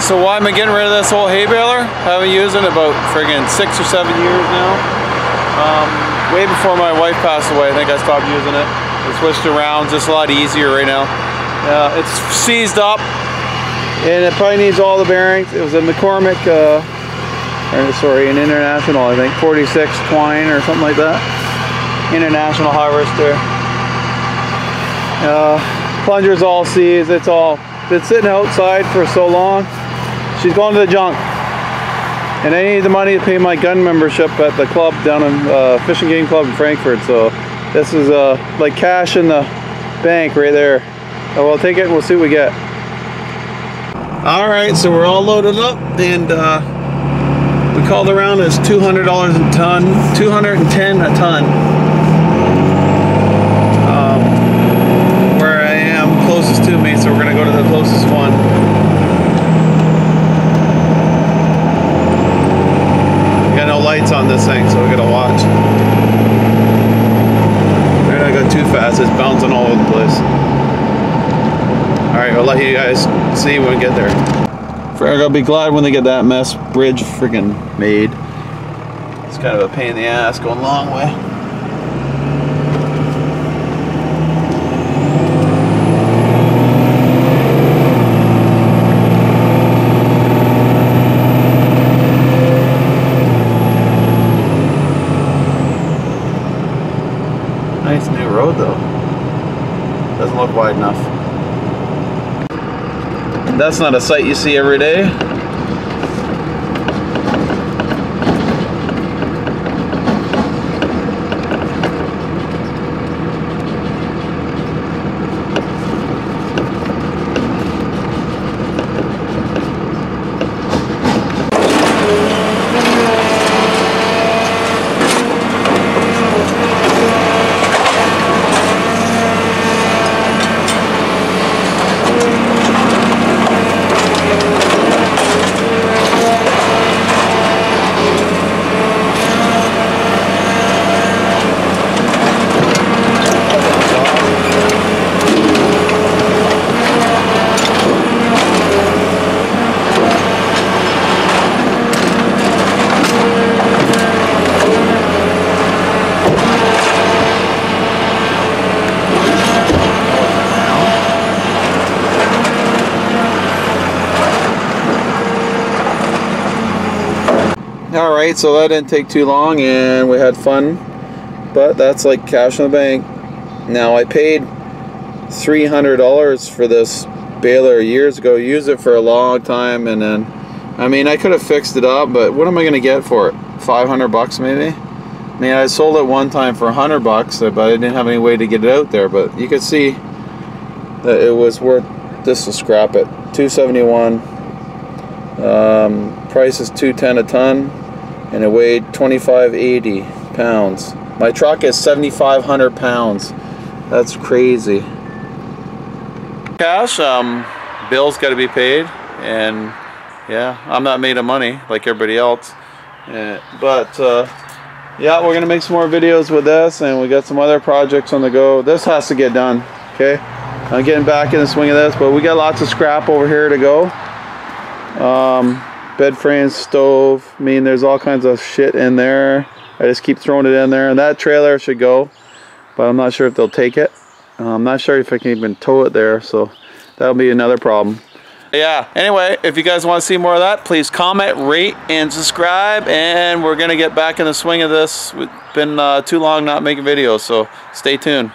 so why am I getting rid of this old hay baler? I haven't used it in about friggin' 6 or 7 years now. Way before my wife passed away, I think I stopped using it. I switched around, just a lot easier right now. It's seized up, and it probably needs all the bearings. It was a McCormick, sorry, an International, I think, 46 twine or something like that. International harvester. Plunger's all seized. It's been sitting outside for so long. She's going to the junk, and I need the money to pay my gun membership at the club down in Fishing Game Club in Frankfurt. So this is like cash in the bank right there. So we'll take it and we'll see what we get. All right, so we're all loaded up, and we called around as $200 a ton, $210 a ton. Where I am closest to me, so we're gonna go to the closest one. We got no lights on this thing, so we gotta watch. We're not go too fast, it's bouncing all over the place. Alright, I'll let you guys see when we get there. I'll be glad when they get that mess bridge freaking made. It's kind of a pain in the ass going a long way. Nice new road though. Doesn't look wide enough. That's not a sight you see every day. Alright, so that didn't take too long and we had fun, but that's like cash in the bank. Now I paid $300 for this baler years ago, used it for a long time, and then, I mean, I could have fixed it up, but what am I going to get for it? 500 bucks maybe? I mean, I sold it one time for 100 bucks, but I didn't have any way to get it out there, but you could see that it was worth, this will scrap it, $271. Price is $210 a ton, and it weighed 2,580 pounds. My truck is 7,500 pounds. That's crazy. Cash, bills got to be paid, and yeah, I'm not made of money like everybody else. But yeah, we're gonna make some more videos with this, and we got some other projects on the go. This has to get done. Okay, I'm getting back in the swing of this, but we got lots of scrap over here to go. Bed frame, stove, I mean, there's all kinds of shit in there. I just keep throwing it in there, and that trailer should go, but I'm not sure if they'll take it. I'm not sure if I can even tow it there, so that'll be another problem. Yeah, anyway, if you guys want to see more of that, please comment, rate, and subscribe, and we're gonna get back in the swing of this. It's been too long not making videos, so stay tuned.